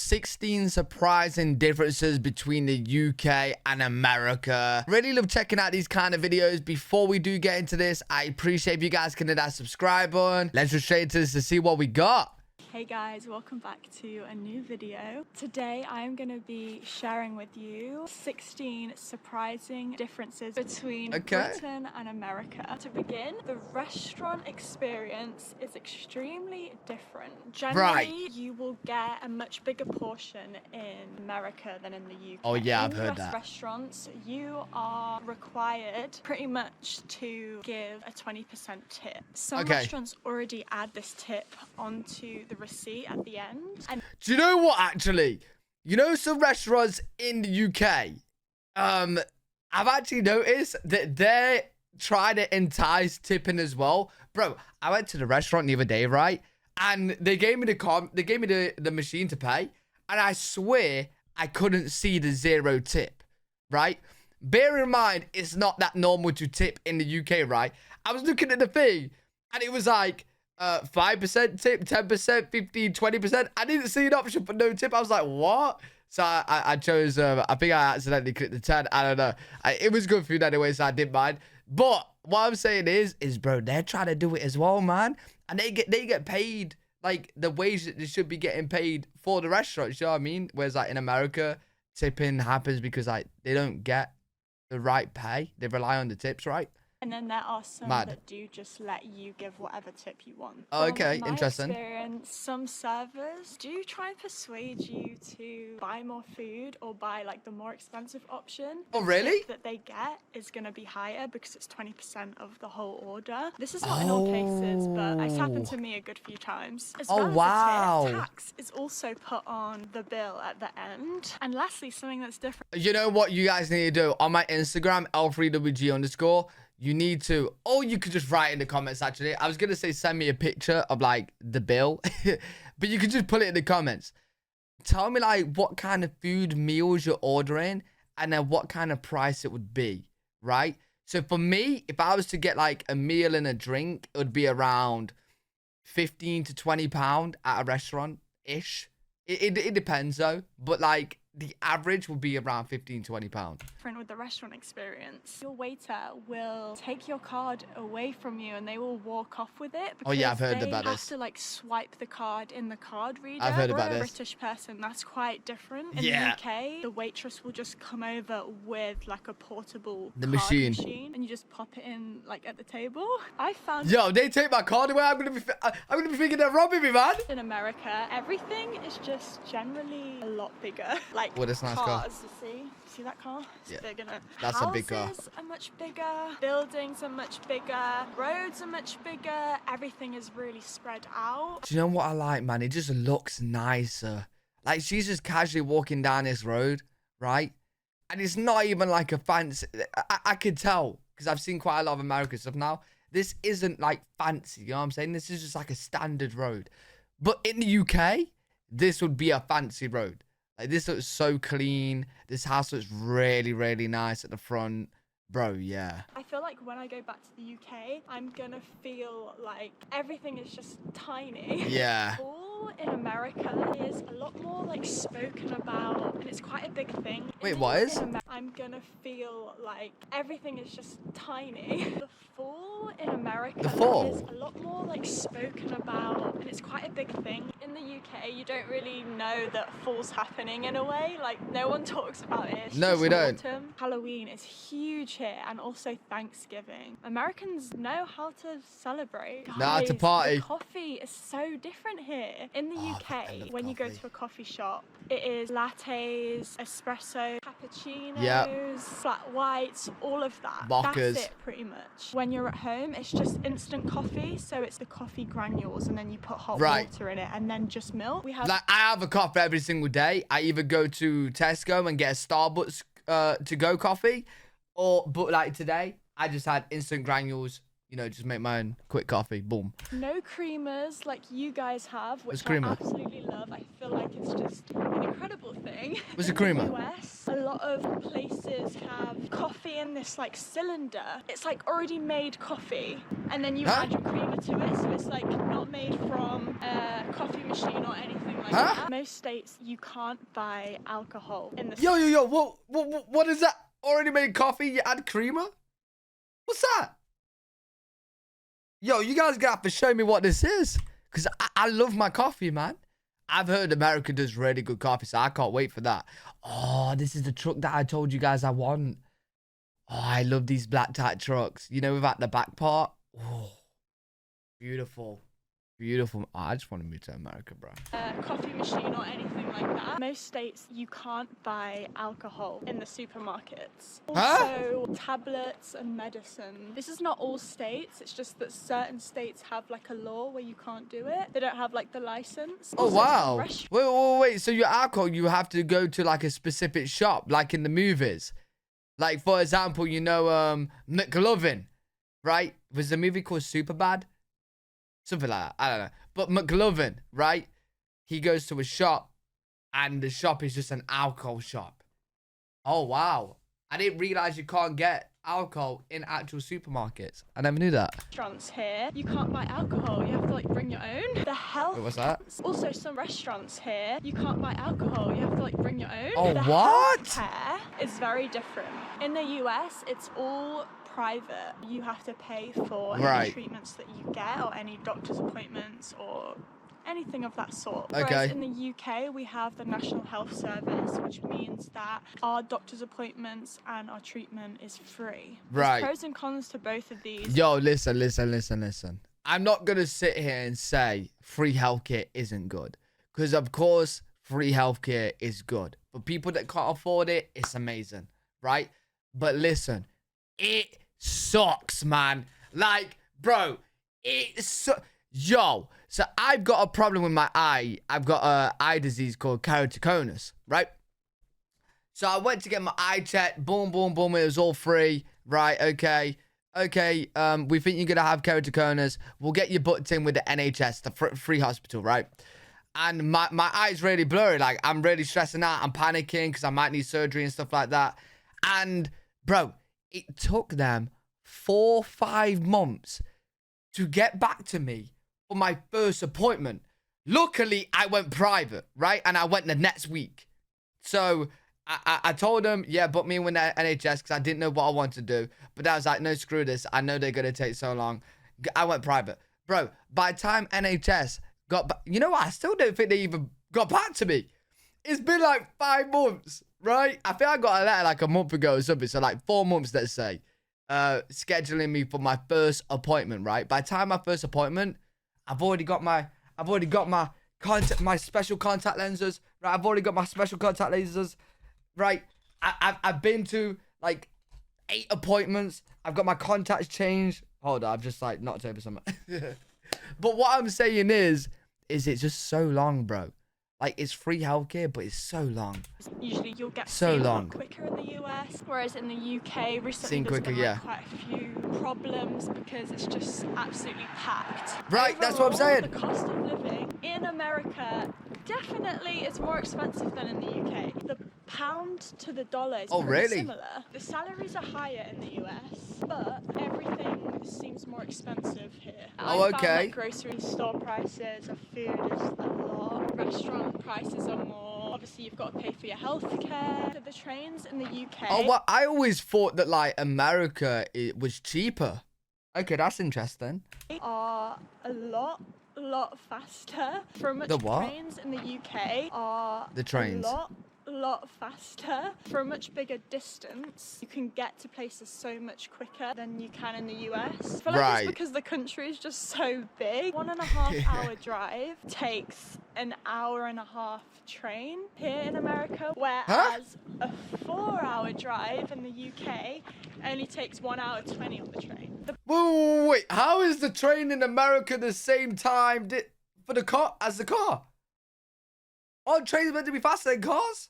16 surprising differences between the UK and America. Really love checking out these kind of videos. Before we do get into this, I appreciate if you guys can hit that subscribe button. Let's just straight into this to see what we got. Hey guys, welcome back to a new video. Today I am going to be sharing with you 16 surprising differences between Britain and America. To begin, the restaurant experience is extremely different. Generally, you will get a much bigger portion in America than in the UK. Oh yeah, I've heard that. In US restaurants, you are required pretty much to give a 20% tip. Some restaurants already add this tip onto the receipt at the end. And do you know what, actually? You know, some restaurants in the UK, I've actually noticed that they're trying to entice tipping as well. Bro, I went to the restaurant the other day, right? And they gave me the machine to pay, and I swear I couldn't see the 0 tip, right? Bear in mind, it's not that normal to tip in the UK, right? I was looking at the thing, and it was like 5% tip, 10%, 15, 20%. I didn't see an option for no tip. I was like, what? So I chose, I think I accidentally clicked the 10. I don't know. It was good food anyway, so I didn't mind. But what I'm saying is bro, they're trying to do it as well, man. And they get paid like the wage that they should be getting paid for the restaurants. You know what I mean? Whereas like in America, tipping happens because like they don't get the right pay. They rely on the tips, right? And then there are some that do just let you give whatever tip you want. Oh, okay, From interesting. My experience, some servers do try and persuade you to buy more food or buy like the more expensive option. Oh, really? The tip that they get is going to be higher because it's 20% of the whole order. This is not in all cases, but it's happened to me a good few times. As well as the tip, tax is also put on the bill at the end. And lastly, something that's different. You know what you guys need to do? On my Instagram, L3WG_, you need to, or you could just write in the comments, actually. I was going to say send me a picture of, like, the bill. But you could just put it in the comments. Tell me, like, what kind of food meals you're ordering and then what kind of price it would be, right? So, for me, if I was to get, like, a meal and a drink, it would be around 15 to 20 pound at a restaurant-ish. It depends, though. But, like, the average will be around 15, 20 pounds. With the restaurant experience, your waiter will take your card away from you and they will walk off with it. Oh yeah, I've heard about this. They have to like swipe the card in the card reader. I've heard about this. For a British person, that's quite different. In the UK, the waitress will just come over with like a portable machine, and you just pop it in like at the table. I found they take my card away. I'm gonna be thinking they're robbing me, man. In America, everything is just generally a lot bigger. Like what is nice car? You see that car? It's bigger now. That's a big car. Houses are much bigger. Buildings are much bigger. Roads are much bigger. Everything is really spread out. Do you know what I like, man? It just looks nicer. Like she's just casually walking down this road, right? And it's not even like a fancy. I could tell because I've seen quite a lot of American stuff now. This isn't like fancy. You know what I'm saying? This is just like a standard road. But in the UK, this would be a fancy road. Like, this looks so clean. This house looks really, really nice at the front. Bro, yeah. I feel like when I go back to the UK, I'm gonna feel like everything is just tiny. Yeah. All in America is a lot more like spoken about, and it's quite a big thing. Wait, what is? I'm gonna feel like everything is just tiny. The fall in America is a lot more like spoken about, and it's quite a big thing. In the UK, you don't really know that fall's happening in a way. Like, no one talks about it. No, we don't. Autumn. Halloween is huge here, and also Thanksgiving. Americans know how to celebrate. Nah, to party. The coffee is so different here. In the UK, when you go to a coffee shop, it is lattes, espresso, cappuccinos, flat whites, all of that. Mochas. That's it, pretty much. When you're at home, it's just instant coffee, so it's the coffee granules, and then you put hot water in it, and then just milk. Like, I have a coffee every single day. I either go to Tesco and get a Starbucks to-go coffee, but like today, I just had instant granules. You know, just make my own quick coffee. Boom. No creamers like you guys have, which I absolutely love. I feel like it's just an incredible thing. What's a creamer? In the US, a lot of places have coffee in this this like cylinder. It's like already made coffee, and then you add your creamer to it, so it's like not made from a coffee machine or anything like that. Most states you can't buy alcohol in the Yo, what is that? Already made coffee, you add creamer? What's that? Yo, you guys gonna have to show me what this is, because I love my coffee, man. I've heard America does really good coffee, so I can't wait for that. Oh, this is the truck that I told you guys I want. Oh, I love these black type trucks. You know, without the back part. Oh, beautiful. Beautiful. Oh, I just want to move to America, bro. Coffee machine or anything like that. Most states you can't buy alcohol in the supermarkets. Also, tablets and medicine. This is not all states. It's just that certain states have like a law where you can't do it. They don't have like the license. Oh, wow. Wait. So your alcohol, you have to go to like a specific shop, like in the movies. Like, for example, you know, McLovin, right? Was the movie called Superbad? Something like that. I don't know. But McLovin, right? He goes to a shop, and the shop is just an alcohol shop. Oh, wow. I didn't realize you can't get alcohol in actual supermarkets. I never knew that. Restaurants here, you can't buy alcohol. You have to like bring your own. The health. Wait, what's that? Also, some restaurants here, you can't buy alcohol. You have to like bring your own. Oh, the what? Healthcare is very different. In the US, it's all private. You have to pay for any treatments that you get, or any doctor's appointments, or anything of that sort. Okay. Whereas in the UK, we have the National Health Service, which means that our doctor's appointments and our treatment is free. Right. There's pros and cons to both of these. Yo, listen. I'm not going to sit here and say free healthcare isn't good. Because, of course, free healthcare is good. For people that can't afford it, it's amazing. Right? But listen, it sucks, man. Like, bro, yo, so I've got a problem with my eye. I've got an eye disease called keratoconus, right? So I went to get my eye checked. Boom, it was all free. Right, okay, we think you're gonna have keratoconus. We'll get you booked in with the NHS, the free hospital, right? And my eye's really blurry. Like, I'm really stressing out. I'm panicking because I might need surgery and stuff like that. And, bro, it took them 4-5 months to get back to me for my first appointment. Luckily, I went private, right? And I went the next week. So I told them, yeah, book me in with the NHS because I didn't know what I wanted to do. But I was like, no, screw this. I know they're going to take so long. I went private. Bro, by the time NHS got back, you know what? I still don't think they even got back to me. It's been like 5 months, right? I think I got a letter like a month ago or something. So like 4 months, let's say, scheduling me for my first appointment, right? By the time my first appointment, I've already got my special contact lenses, right? I've already got my special contact lenses, right? I've been to like 8 appointments. I've got my contacts changed. Hold on, I've just like knocked over something. But what I'm saying is it's just so long, bro. Like, it's free healthcare, but it's so long. Usually you'll get so seen long. Quicker in the US, whereas in the UK recently there's been quite a few problems because it's just absolutely packed. Right, overall, that's what I'm saying. The cost of living in America definitely is more expensive than in the UK. The pound to the dollar is pretty similar. The salaries are higher in the US, but everything seems more expensive here. I found, like, grocery store prices of food is a lot. Restaurant prices are more. Obviously, you've got to pay for your healthcare. The trains in the UK. Oh, well, I always thought that like America it was cheaper. Okay, that's interesting. Are a lot faster. For much trains in the UK are the trains. A lot faster. For a much bigger distance, you can get to places so much quicker than you can in the US. I feel like it's because the country is just so big. 1.5 hour drive takes an hour and a half train here in America, whereas a 4-hour drive in the UK only takes 1 hour 20 on the train. Wait, how is the train in America the same time for the car as the car? Aren't trains meant to be faster than cars?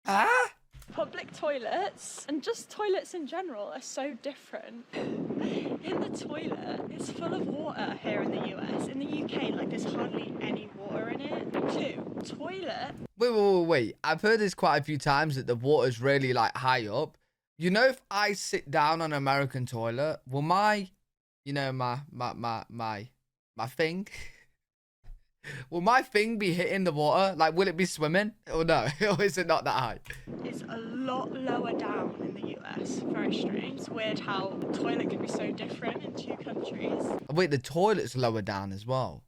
Huh? Public toilets and just toilets in general are so different. In the toilet, it's full of water here in the US. In the UK, like, there's hardly any water in it. 2, toilet. Wait. I've heard this quite a few times that the water's really like high up. You know, if I sit down on an American toilet, will my, you know, my thing, will my thing be hitting the water? Like, will it be swimming? Or no? Or is it not that high? It's a lot lower down in the US. Very strange. It's weird how the toilet can be so different in two countries. Wait, the toilet's lower down as well.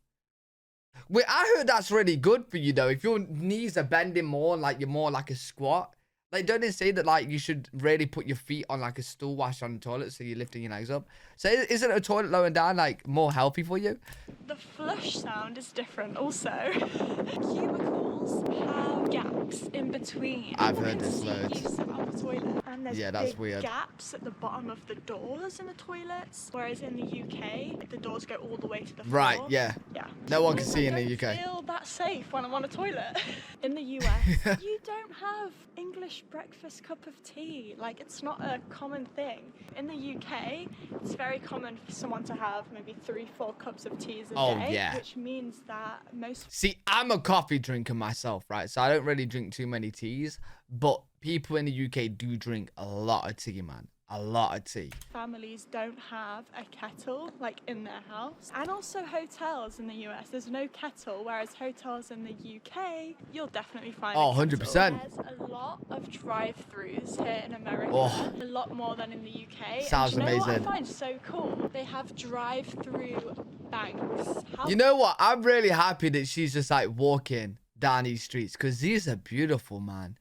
Wait, I heard that's really good for you though. If your knees are bending more, like you're more like a squat. Like, don't they say that like you should really put your feet on like a stool whilst you're on the toilet, so you're lifting your legs up? So isn't a toilet lower down like more healthy for you? The flush sound is different also. Cubicles have gaps in between. I've heard this loads. You sit on the toilet and there's that's weird. Gaps at the bottom of the doors in the toilets. Whereas in the UK, the doors go all the way to the floor. Right, yeah. Yeah. No one can see in the UK. I don't feel that safe when I'm on a toilet. In the US, you don't have English breakfast cup of tea. Like, it's not a common thing. In the UK, it's very common for someone to have maybe 3-4 cups of tea a day. Yeah. Which means that most... See, I'm a coffee drinker myself, right? So I don't really drink too many teas. But people in the UK do drink a lot of tea, man. A lot of tea. Families don't have a kettle like in their house, and also hotels in the US there's no kettle, whereas hotels in the UK you'll definitely find 100%. There's a lot of drive-throughs here in America, a lot more than in the UK. Sounds and you know amazing. What I find so cool, they have drive-through banks. You know what, I'm really happy that she's just like walking down these streets, because these are beautiful, man.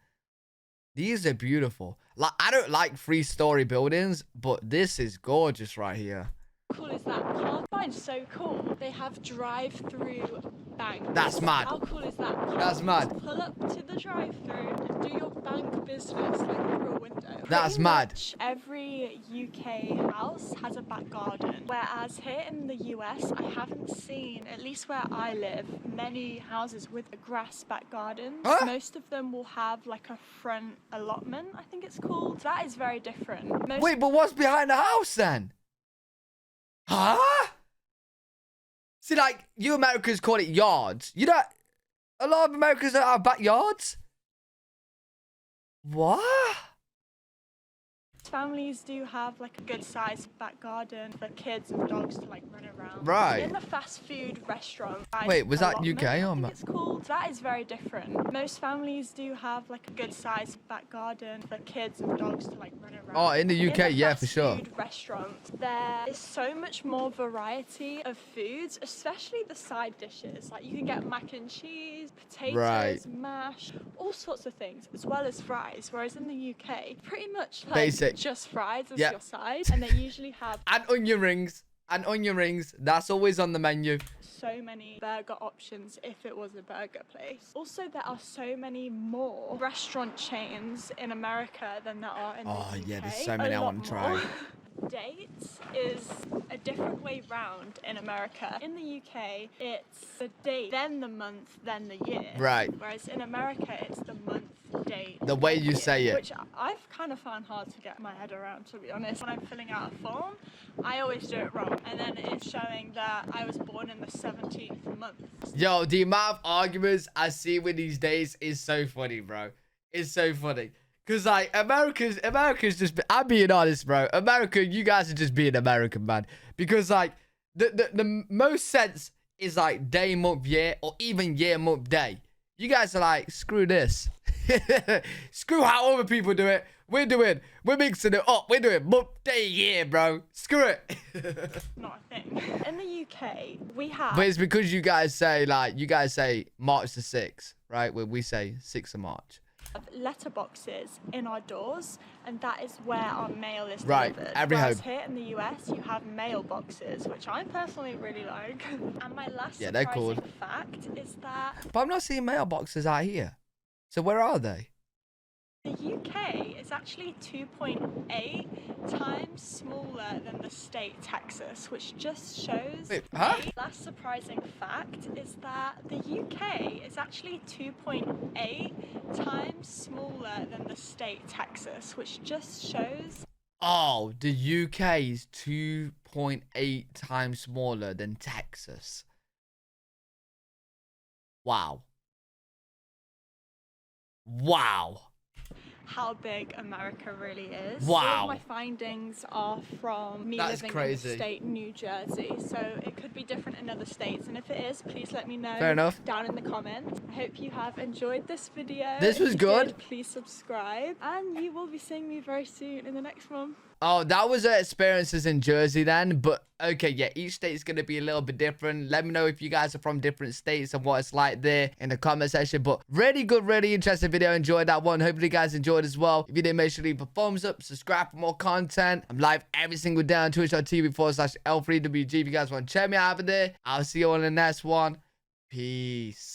These are beautiful. Like, I don't like 3-story buildings, but this is gorgeous right here. How cool is that? Car find so cool. They have drive-through banks. That's mad. How cool is that? That's mad. Pull up to the drive-through and do your bank business like through a window. That's Pretty mad. much every UK house has a back garden, whereas here in the US, I haven't seen, at least where I live, many houses with a grass back garden. Huh? Most of them will have like a front allotment, I think it's called. That is very different. Wait, but what's behind the house then? Huh? See, like, you Americans call it yards. You know, a lot of Americans don't have backyards. What? Families do have like a good sized back garden for kids and dogs to like run around. Right. In the fast food restaurant. Wait, was that allotment, UK or I think not? it's called. That is very different. Most families do have like a good sized back garden for kids and dogs to like run around. Oh, in the UK, yeah, for sure. Food restaurant, there is so much more variety of foods, especially the side dishes. Like, you can get mac and cheese, potatoes, mash, all sorts of things, as well as fries. Whereas in the UK, pretty much like Basic. Just fries as your side, and they usually have And onion rings. And onion rings. That's always on the menu. so many burger options if it was a burger place. Also, there are so many more restaurant chains in America than there are in the UK. Oh, yeah, there's so many I want to try. Dates is a different way round in America. In the UK, it's the date, then the month, then the year. Right. Whereas in America, it's the month, date, The way you year, say it. which I've kind of found hard to get my head around, to be honest. When I'm filling out a form, I always do it wrong, and then it's showing that I was born in the 17th month. Yo, the amount of arguments I see with these days is so funny, bro. It's so funny. Because, like, America's just... I'm being honest, bro. America, you guys are just being American, man. Because, like, the most sense is, like, day, month, year, or even year, month, day. You guys are like, screw this. Screw how other people do it. We're mixing it up. We're doing month, day, year, bro. Screw it. Not a thing. In the UK, we have... But it's because you guys say, like, March the 6th, right? Where we say 6th of March. Letterboxes in our doors, and that is where our mail is Right, delivered. every Whereas home. here in the US, you have mailboxes, which I personally really like. And my last they're cool. surprising fact is that But I'm not seeing mailboxes out here. So where are they? the UK is actually 2.8 times smaller than the state Texas, which just shows... Wait, huh? The last surprising fact is that the UK is actually 2.8 times smaller than the state Texas, which just shows... Oh, the UK is 2.8 times smaller than Texas. Wow. Wow. how big America really is. Wow. All of my findings are from me living in the state New Jersey, so it could be different in other states, and if it is, please let me know down in the comments. I hope you have enjoyed this video. This was good. Did, please subscribe, and you will be seeing me very soon in the next one. Oh, that was experiences in Jersey then. But okay, yeah, each state is going to be a little bit different. Let me know if you guys are from different states and what it's like there in the comment section. But really good, really interesting video. Enjoyed that one. Hopefully you guys enjoyed as well. If you did, make sure to leave a thumbs up, subscribe for more content. I'm live every single day on twitch.tv/L3WG if you guys want to check me out over there. I'll see you on the next one. Peace.